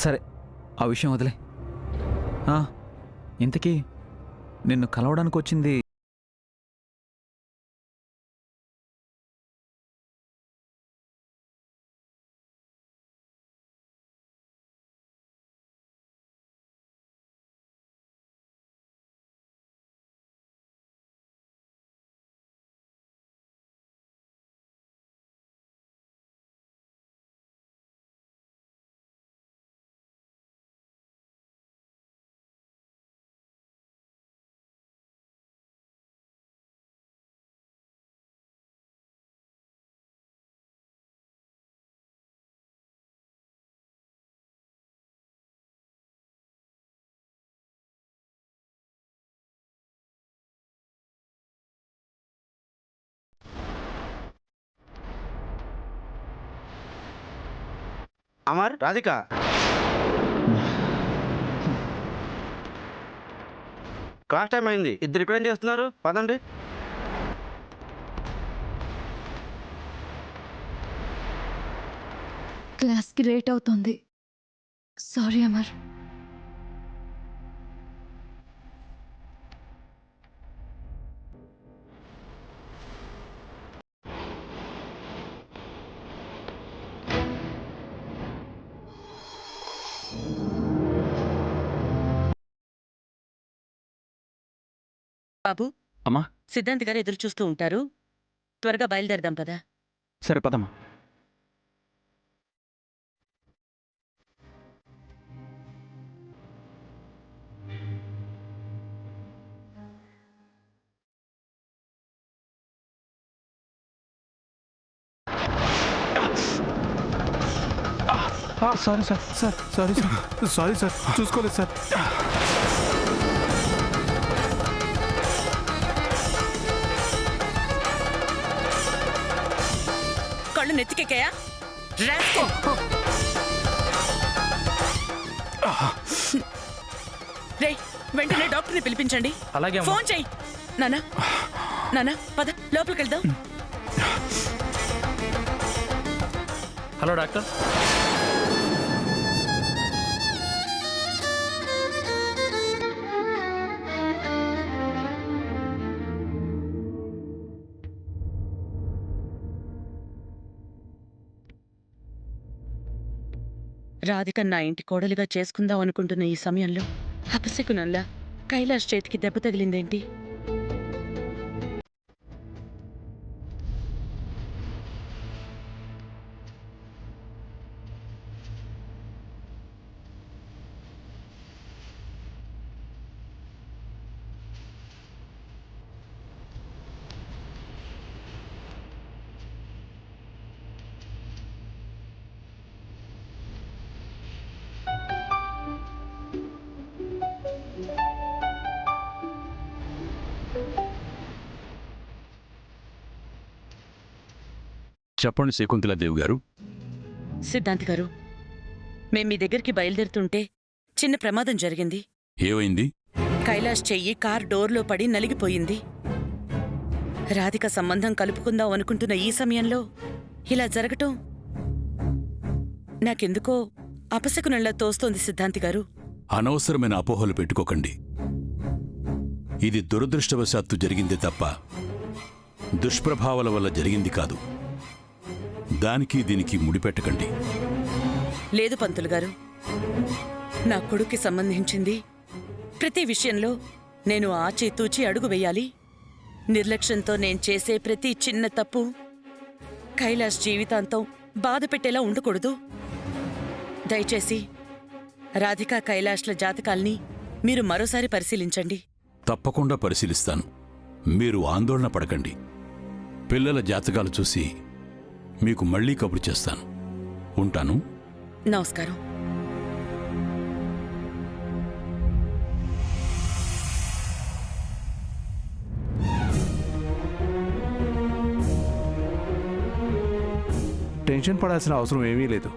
సరే, ఆ విషయం వదిలే. ఇంతకీ నిన్ను కలవడానికి వచ్చింది అమర్, రాధిక, క్లాస్ టైం అయింది. ఇద్దరు ఇక్కడ ఏం చేస్తున్నారు? పదండి. క్లాస్కి లేట్ అవుతుంది. సారీ అమర్. బాబు, అమ్మా. సిద్ధాంత్ గారు ఎదురు చూస్తూ ఉంటారు. త్వరగా బయలుదేరదాం పదా. సరే, పదమ్మా. సారీ సార్, సారీ సార్, చూసుకోలేదు సార్. కళ్ళు నెత్తికెక్కాయా? రాస్కో! రేయ్, వెంటనే డాక్టర్ని పిలిపించండి. అలాగే అమ్మా. ఫోన్ చెయ్యి. నానా పద, లోపలికి వెళ్దాం. Hello doctor. రాధిక నా ఇంటి కోడలిగా చేసుకుందాం అనుకుంటున్న ఈ సమయంలో అపశకునంలా కైలాష్ చేతికి దెబ్బ తగిలిందేంటి? చెప్పండి శకుంతలాదేవి గారు. సిద్ధాంత్ గారు, మేం మీ దగ్గరికి బయలుదేరుతుంటే చిన్న ప్రమాదం జరిగింది. ఏమైంది? కైలాష్ చెయ్యి కార్ డోర్లో పడి నలిగిపోయింది. రాధిక సంబంధం కలుపుకుందాం అనుకుంటున్న ఈ సమయంలో ఇలా జరగటం నాకెందుకో అపశకునంలా తోస్తోంది సిద్ధాంతి గారు. అనవసరమైన అపోహలు పెట్టుకోకండి. ఇది దురదృష్టవశాత్తు జరిగింది తప్ప దుష్ప్రభావాల వల్ల జరిగింది కాదు. దానికి దీనికి ముడిపెట్టకండి. లేదు పంతులు గారు, నా కొడుక్కి సంబంధించింది ప్రతి విషయంలో నేను ఆచితూచి అడుగు వెయ్యాలి. నిర్లక్ష్యంతో నేను చేసే ప్రతి చిన్న తప్పు కైలాష్ జీవితాంతం బాధ పెట్టేలా ఉండకూడదు. దయచేసి రాధికా కైలాష్ల జాతకాల్ని మీరు మరోసారి పరిశీలించండి. తప్పకుండా పరిశీలిస్తాను. మీరు ఆందోళన పడకండి. పిల్లల జాతకాలు చూసి మీకు మళ్లీ కబురు చేస్తాను. ఉంటాను. నమస్కారం. టెన్షన్ పడాల్సిన అవసరం ఏమీ లేదు.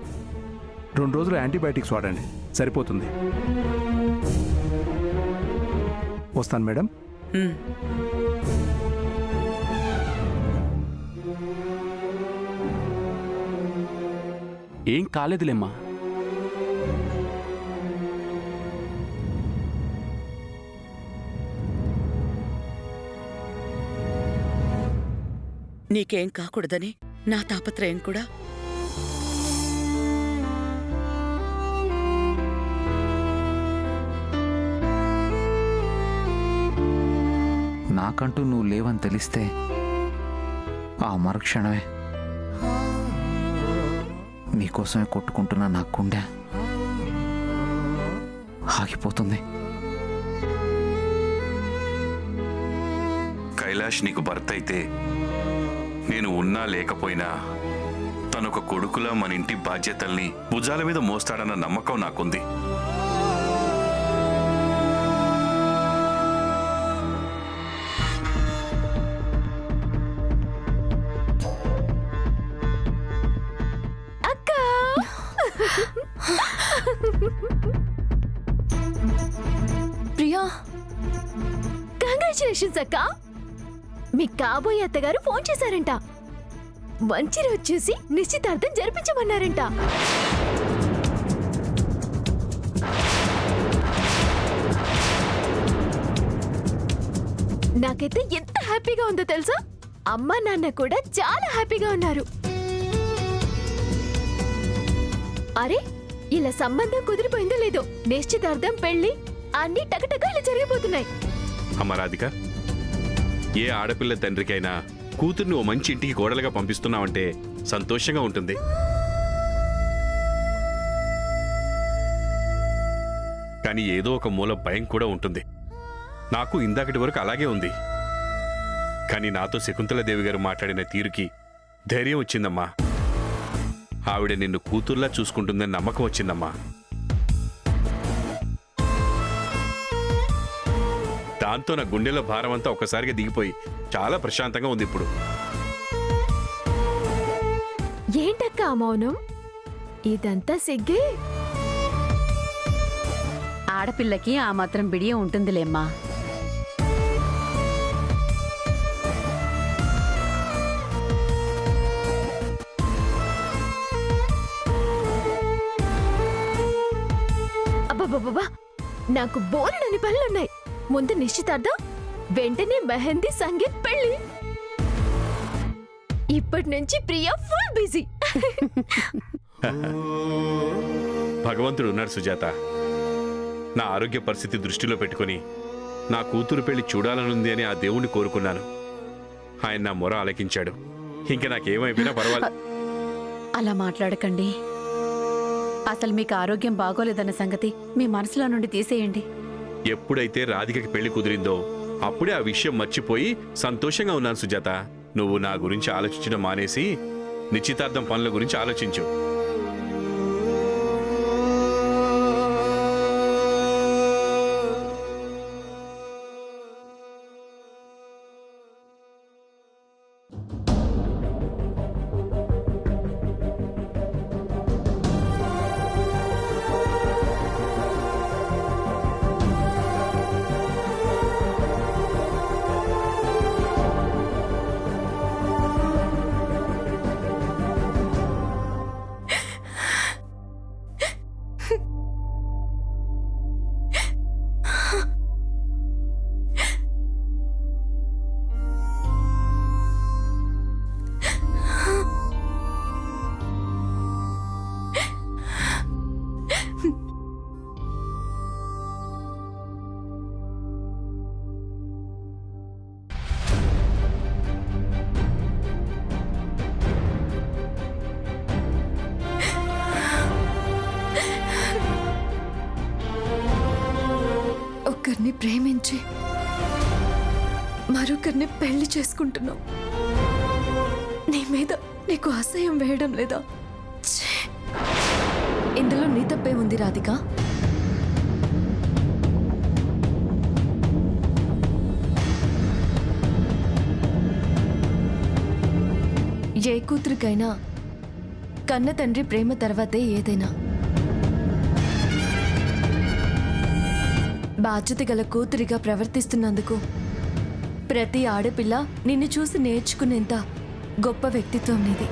2 రోజులు యాంటీబయాటిక్స్ వాడండి, సరిపోతుంది. వస్తాను మేడం. ఏం కాలేదులేమ్మా. నీకేం కాకూడదని నా తాపత్రయం కూడా. నాకంటూ నువ్వు లేవని తెలిస్తే ఆ మరుక్షణమే నీకోసమే కొట్టుకుంటున్న నా గుండె ఆగిపోతుంది. కైలాష్ నీకు భర్త అయితే నేను ఉన్నా లేకపోయినా తనొక కొడుకులా మన ఇంటి బాధ్యతల్ని భుజాల మీద మోస్తాడన్న నమ్మకం నాకుంది. ప్రియా, కంగ్రాచులేషన్స్ అక్క. మీ కాబోయే అత్తగారు ఫోన్ చేశారంట. మంచి రోజు చూసి నిశ్చితార్థం జరిపించమన్నారంట. నాకైతే ఎంత హ్యాపీగా ఉందో తెలుసా? అమ్మా నాన్న కూడా చాలా హ్యాపీగా ఉన్నారు. అరే, ఇలా సంబంధం కుదిరిపోయిందో లేదో, నిశ్చితార్థం పెళ్లి అన్ని టకటక ఇలా జరిగిపోతున్నాయి. అమ్మ రాధిక, ఏ ఆడపిల్ల తండ్రికైనా కూతుర్ని ఓ మంచి ఇంటికి కోడలుగా పంపిస్తున్నావంటే సంతోషంగా ఉంటుంది. కానీ ఏదో ఒక మూల భయం కూడా ఉంటుంది. నాకు ఇందాకటి వరకు అలాగే ఉంది. కానీ నాతో శకుంతలదేవి గారు మాట్లాడిన తీరుకి ధైర్యం వచ్చిందమ్మా. ఆవిడ నిన్ను కూతుర్లా చూసుకుంటుందని నమ్మకం వచ్చిందమ్మా. దాంతో నా గుండెల భారం అంతా ఒక్కసారిగా దిగిపోయి చాలా ప్రశాంతంగా ఉంది ఇప్పుడు. ఏంటక్క ఆ మౌనం? ఇదంతా సిగ్గే. ఆడపిల్లకి ఆ మాత్రం బిడియం ఉంటుందిలేమ్మా. అబ్బబ్బబ్బా, నాకు బోలెడని పనులున్నాయి. ముందు నిశ్చితార్థం, వెంటనే మెహందీ, సంగీత్, పెళ్లి. ఇప్పటి నుంచి ప్రియా ఫుల్ బిజీ. భగవంతుడు ఉన్నాడు సుజాత. నా ఆరోగ్య పరిస్థితి దృష్టిలో పెట్టుకుని నా కూతురు పెళ్లి చూడాలనుంది అని ఆ దేవుణ్ణి కోరుకున్నాను. ఆయన నా మొర ఆలకించాడు. ఇంక నాకేమైపోయినా పర్వాలేదు. అలా మాట్లాడకండి. అసలు మీకు ఆరోగ్యం బాగోలేదన్న సంగతి మీ మనసులో నుండి తీసేయండి. ఎప్పుడైతే రాధికకి పెళ్లి కుదిరిందో అప్పుడే ఆ విషయం మర్చిపోయి సంతోషంగా ఉన్నాను సుజాత. నువ్వు నా గురించి ఆలోచించడం మానేసి నిశ్చితార్థం పనుల గురించి ఆలోచించు. ఒకరిని ప్రేమించి మరొకరిని పెళ్లి చేసుకుంటున్నావు. నీ మీద నీకు అసహ్యం వేయడం లేదా? ఛీ! ఇందులో నీ తప్పే ఉంది రాధిక. ఏ కూతురికైనా కన్న తండ్రి ప్రేమ తర్వాతే ఏదైనా. బాధ్యత గల కూతురిగా ప్రవర్తిస్తున్నందుకు ప్రతి ఆడపిల్ల నిన్ను చూసి నేర్చుకునేంత గొప్ప వ్యక్తిత్వం నీది.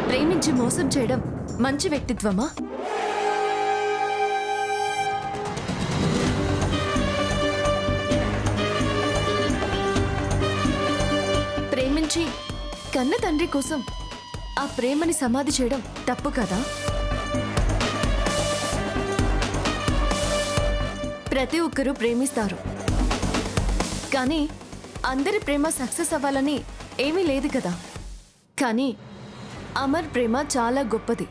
ప్రేమించి మోసం చేయడం మంచి వ్యక్తిత్వమా? కన్న తండ్రి కోసం ఆ ప్రేమని సమాధి చేయడం తప్పు కదా? ప్రతి ఒక్కరూ ప్రేమిస్తారు, కానీ అందరి ప్రేమ సక్సెస్ అవ్వాలని ఏమీ లేదు కదా. కానీ అమర్ ప్రేమ చాలా గొప్పది.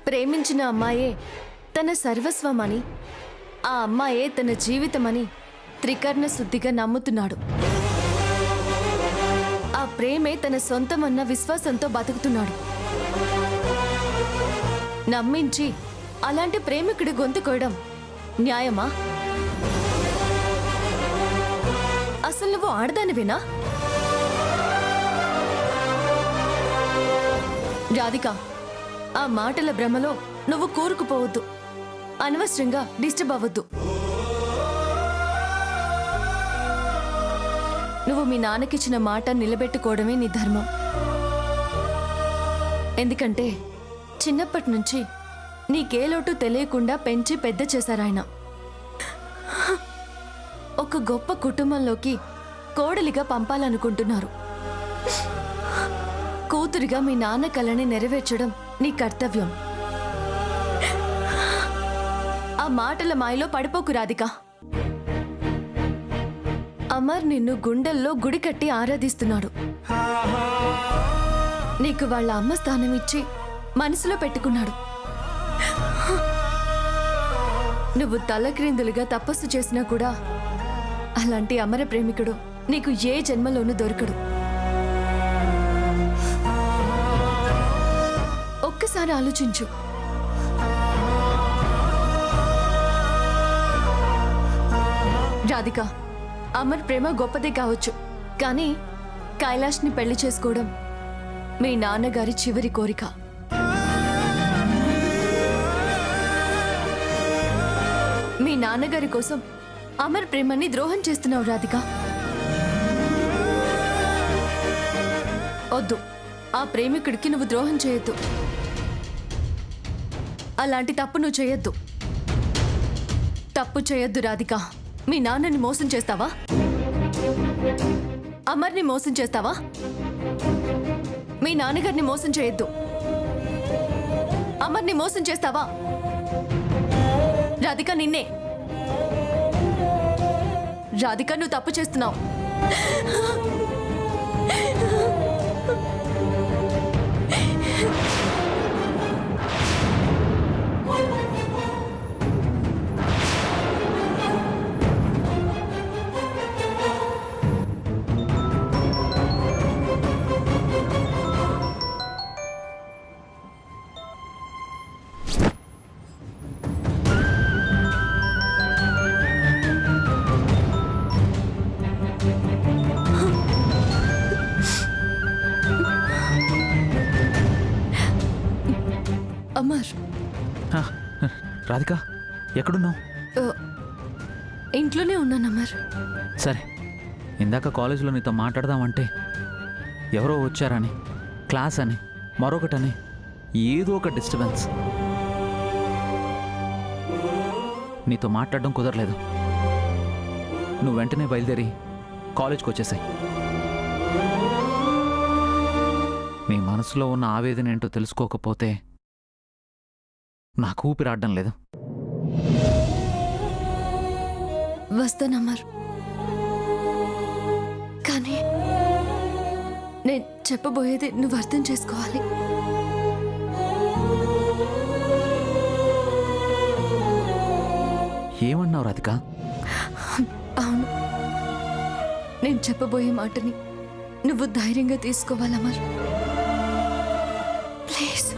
ప్రేమించిన అమ్మాయే తన సర్వస్వమని, ఆ అమ్మాయే తన జీవితమని త్రికర్ణ శుద్ధిగా నమ్ముతున్నాడు. ఆ ప్రేమే తన సొంతమన్న విశ్వాసంతో బతుకుతున్నాడు. నమ్మించి అలాంటి ప్రేమికుడి గొంతు కోయడం న్యాయమా? అసలు నువ్వు ఆడదానివేనా? రాధిక, ఆ మాటల భ్రమలో నువ్వు కూరుకుపోవద్దు. అనవసరంగా డిస్టర్బ్ అవ్వద్దు. నువ్వు మీ నాన్నకిచ్చిన మాట నిలబెట్టుకోవడమే నీ ధర్మం. ఎందుకంటే చిన్నప్పటి నుంచి నీకే లోటు తెలియకుండా పెంచి పెద్ద చేశారాయన. ఒక గొప్ప కుటుంబంలోకి కోడలిగా పంపాలనుకుంటున్నారు. కూతురిగా మీ నాన్న కలని నెరవేర్చడం నీ కర్తవ్యం. ఆ మాటల మాయలో పడిపోకు రాధిక. అమర్ నిన్ను గుండెల్లో గుడి కట్టి ఆరాధిస్తున్నాడు. నీకు వాళ్ళ అమ్మ స్థానం ఇచ్చి మనసులో పెట్టుకున్నాడు. నువ్వు తలక్రిందులుగా తపస్సు చేసినా కూడా అలాంటి అమర ప్రేమికుడు నీకు ఏ జన్మలోనూ దొరకడు. ఒక్కసారి ఆలోచించు. రాధిక, అమర్ ప్రేమ గొప్పదే కావచ్చు, కానీ కైలాష్ని పెళ్లి చేసుకోవడం మీ నాన్నగారి చివరి కోరిక. మీ నాన్నగారి కోసం అమర్ ప్రేమని ద్రోహం చేస్తున్నావు రాధిక. వద్దు, ఆ ప్రేమికుడికి నువ్వు ద్రోహం చేయొద్దు. అలాంటి తప్పు నువ్వు చేయొద్దు. తప్పు చేయొద్దు రాధిక. మీ నాన్నని మోసం చేస్తావా? అమర్ని మోసం చేస్తావా? మీ నాన్నగారిని మోసం చేయొద్దు. అమర్ని మోసం చేస్తావా? రాధిక, నిన్నే. రాధిక, నువ్వు తప్పు చేస్తున్నావు. అమర్, రాధిక, ఎక్కడున్నావు? ఇంట్లోనే ఉన్నాను అమర్. సరే, ఇందాక కాలేజీలో నీతో మాట్లాడదామంటే ఎవరో వచ్చారని, క్లాస్ అని, మరొకటని, ఏదో ఒక డిస్టర్బెన్స్. నీతో మాట్లాడడం కుదరలేదు. నువ్వు వెంటనే బయలుదేరి కాలేజ్కి వచ్చేసాయి. నీ మనసులో ఉన్న ఆవేదన ఏంటో తెలుసుకోకపోతే నాకు ఊపిరాడడం లేదు. వస్తానమ్మర్, కానీ నేను చెప్పబోయేది నువ్వు అర్థం చేసుకోవాలి. ఏమన్నావు రాధిక? అవును, నేను చెప్పబోయే మాటని నువ్వు ధైర్యంగా తీసుకోవాలమ్మర్. ప్లీజ్.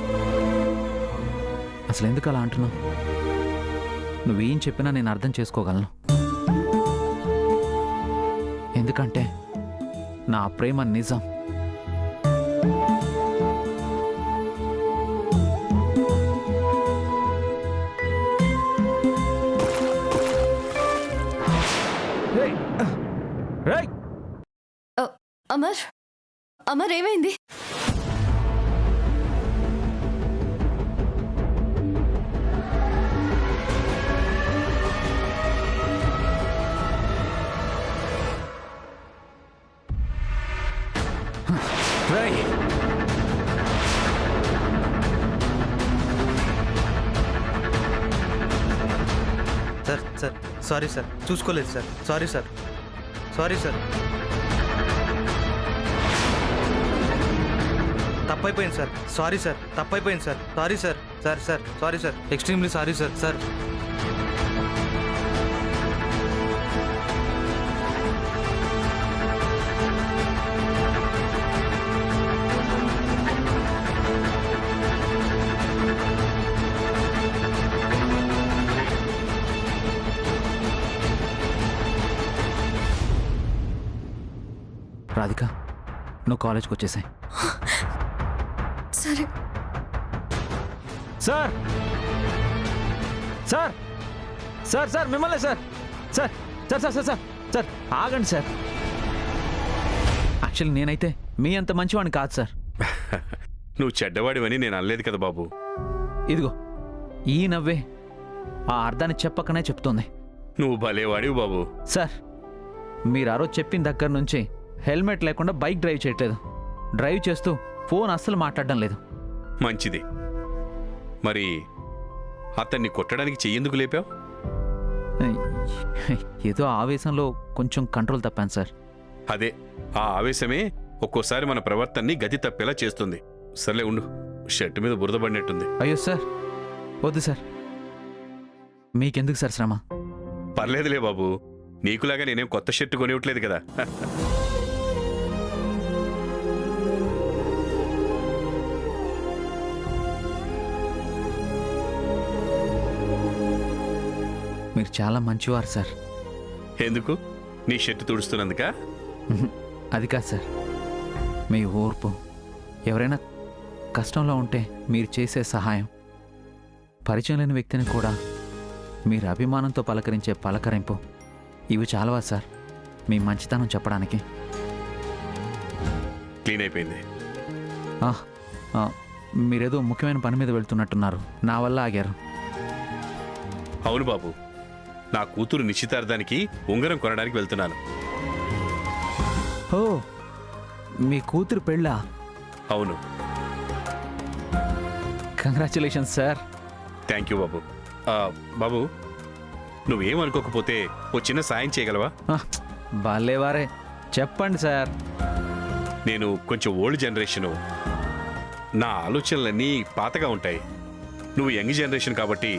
అసలు ఎందుకు అలా అంటున్నావు? నువ్వేం చెప్పినా నేను అర్థం చేసుకోగలను. ఎందుకంటే నా ప్రేమ నిజం. అమర్, అమర్, ఏమైంది? రేయ్, సార్ సార్ సారీ సార్, చూసుకోలేదు sir. Sorry sir, sorry sir. తప్పైపోయింది సార్. సారీ సార్, తప్పైపోయింది sir. Sorry sir. Sir sir sorry sir, extremely sorry sir. Sir Radhika, నువ్వు కాలేజ్కి వచ్చేసాయి. సరే. సార్ సార్ సార్ సార్ మిమ్మల్ని sir. Sir sir sir sir sir sir ఆగండి sir. Actually నేనైతే మీ అంత మంచివాడిని కాదు సార్. నువ్వు చెడ్డవాడివని నేను అనలేదు కదా బాబు. ఇదిగో ఈ నవ్వే ఆ అర్థాన్ని చెప్పకనే చెప్తోంది. నువ్వు భలేవాడివి బాబు. సార్, మీరు ఆ రోజు చెప్పిన దగ్గర నుంచి హెల్మెట్ లేకుండా బైక్ డ్రైవ్ చేయట్లేదు. డ్రైవ్ చేస్తూ ఫోన్ అస్సలు మాట్లాడడం లేదు. మంచిది. మరి అతన్ని కొట్టడానికి చెయ్యేందుకు లేపావు? ఏదో ఆవేశంలో కొంచెం కంట్రోల్ తప్పాను సార్. అదే, ఆ ఆవేశమే ఒక్కోసారి మన ప్రవర్తనని గతి తప్పేలా చేస్తుంది. సర్లే ఉండు, షర్టు మీద బురద పడినట్టుంది. అయ్యో సార్, వద్దు సార్. మీకెందుకు సార్ శ్రమ? పర్లేదులే బాబు, నీకులాగా నేనేం కొత్త షర్టు కొనివ్వట్లేదు కదా. మీరు చాలా మంచివారు సార్. ఎందుకు? నీ షర్టు తుడుస్తున్నందుకా? అది కాదు సార్, మీ ఓర్పు, ఎవరైనా కష్టంలో ఉంటే మీరు చేసే సహాయం, పరిచయం లేని వ్యక్తిని కూడా మీరు అభిమానంతో పలకరించే పలకరింపు, ఇవి చాలవా సార్ మీ మంచితనం చెప్పడానికి? క్లీన్ అయిపోయింది. ఆహ్, ఆ, మీరేదో ముఖ్యమైన పని మీద వెళ్తున్నట్టున్నారు. నా వల్ల ఆగారు. అవును బాబు, నా కూతురు నిశ్చితార్థానికి ఉంగరం కొనడానికి వెళ్తున్నాను. ఓ, మీ కూతురు పెళ్ళా? అవును. Congratulations sir. థ్యాంక్ యూ బాబు. బాబు, నువ్వేమనుకోకపోతే ఓ చిన్న సాయం చేయగలవా? బాలేవారే, చెప్పండి సార్. నేను కొంచెం ఓల్డ్ జనరేషను, నా ఆలోచనలన్నీ పాతగా ఉంటాయి. నువ్వు యంగ్ జనరేషన్ కాబట్టి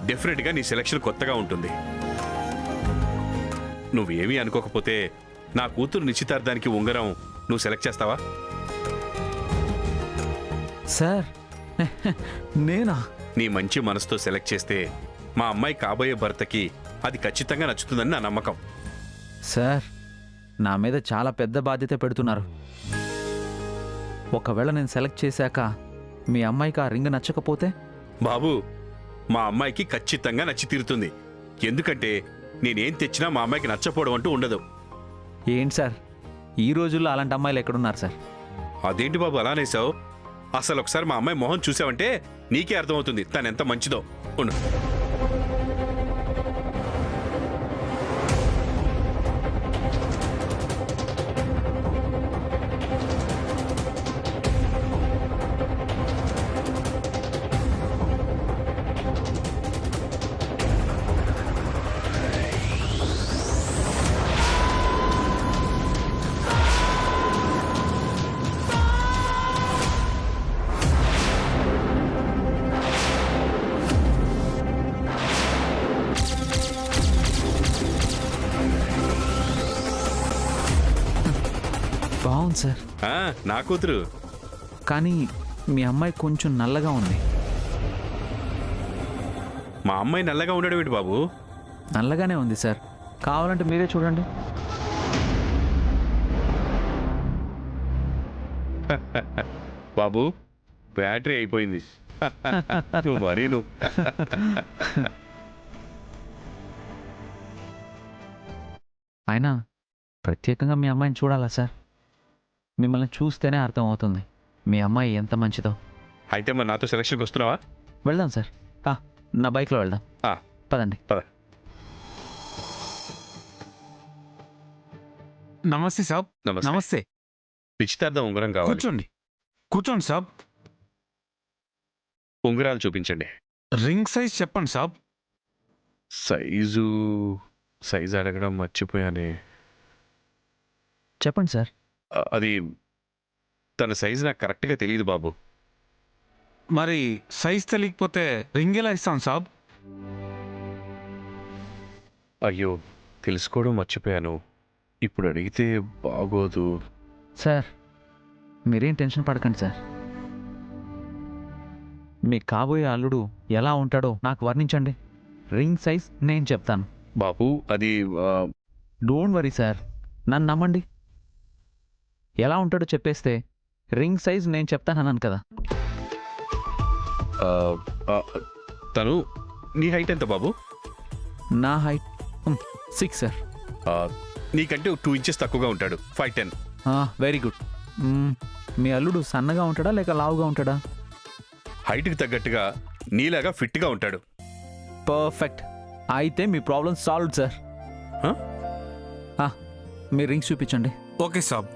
డెఫినెట్గా నీ సెలక్షన్ కొత్తగా ఉంటుంది. నువ్వేమీ అనుకోకపోతే నా కూతురు నిశ్చితార్థానికి ఉంగరం నువ్వు సెలెక్ట్ చేస్తావా? సార్, నేనా? నీ మంచి మనసుతో సెలెక్ట్ చేస్తే మా అమ్మాయి కాబోయే భర్తకి అది ఖచ్చితంగా నచ్చుతుందని నా నమ్మకం. సార్, నా మీద చాలా పెద్ద బాధ్యత పెడుతున్నారు. ఒకవేళ నేను సెలెక్ట్ చేశాక మీ అమ్మాయికి ఆ రింగ్ నచ్చకపోతే? బాబు, మా అమ్మాయికి ఖచ్చితంగా నచ్చి తీరుతుంది. ఎందుకంటే నేనేం తెచ్చినా మా అమ్మాయికి నచ్చపోవడం అంటూ ఉండదు. ఏంటి సార్, ఈ రోజుల్లో అలాంటి అమ్మాయిలు ఎక్కడున్నారు సార్? అదేంటి బాబు అలా అనేసావు? అసలు ఒకసారి మా అమ్మాయి మొహం చూసావంటే నీకే అర్థమవుతుంది తను ఎంత మంచిదో. ఉండు. బాగుంది సార్. నా కూతురు. కానీ మీ అమ్మాయి కొంచెం నల్లగా ఉంది. మా అమ్మాయి నల్లగా ఉండడం ఏంటి బాబు? నల్లగానే ఉంది సార్, కావాలంటే మీరే చూడండి. బాబు, బ్యాటరీ అయిపోయింది. నువ్వు మరీ నువ్వు. అయినా ప్రత్యేకంగా మీ అమ్మాయిని చూడాలా సార్? మిమ్మల్ని చూస్తేనే అర్థం అవుతుంది మీ అమ్మాయి ఎంత మంచిదో. అయితే మరి నాతో సెలక్షన్కి వస్తున్నావా? వెళ్దాం సార్. నా బైక్లో వెళ్దాం. పదండి. పద. నమస్తే సాబ్. నమస్తే. నమస్తే. నిశ్చితార్థం ఉంగరం కావాలి. కూర్చోండి కూర్చోండి సాబ్. ఉంగరాలు చూపించండి. రింగ్ సైజ్ చెప్పండి సాబ్. సైజు అడగడం మర్చిపోయానే. చెప్పండి సార్. అది తన సైజు నాకు కరెక్ట్గా తెలియదు బాబు. మరి సైజ్ తెలియకపోతే రింగ్ ఎలా ఇస్తాం సాబ్? అయ్యో, తెలుసుకోవడం మర్చిపోయాను. ఇప్పుడు అడిగితే బాగోదు. సార్ మీరేం టెన్షన్ పడకండి సార్. మీ కాబోయే అల్లుడు ఎలా ఉంటాడో నాకు వర్ణించండి. రింగ్ సైజ్ నేను చెప్తాను. బాబు అది డోంట్ వరీ సార్, నన్ను నమ్మండి. ఎలా ఉంటాడో చెప్పేస్తే రింగ్ సైజ్ నేను చెప్తానన్నాను కదా. తను నీ హైట్ ఎంత బాబు? నా హైట్ 6 సార్. నీకంటే 2 ఇంచెస్ తక్కువగా ఉంటాడు. 5'10". Very good. మీ అల్లుడు సన్నగా ఉంటాడా లేక లావుగా ఉంటాడా? హైట్కి తగ్గట్టుగా నీలాగా ఫిట్గా ఉంటాడు. పర్ఫెక్ట్. అయితే మీ ప్రాబ్లం సాల్వ్ సార్. మీ రింగ్స్ చూపించండి. ఓకే సాబ్.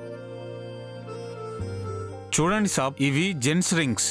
చూడండి సాబ్, ఇవి జెంట్స్ రింగ్స్.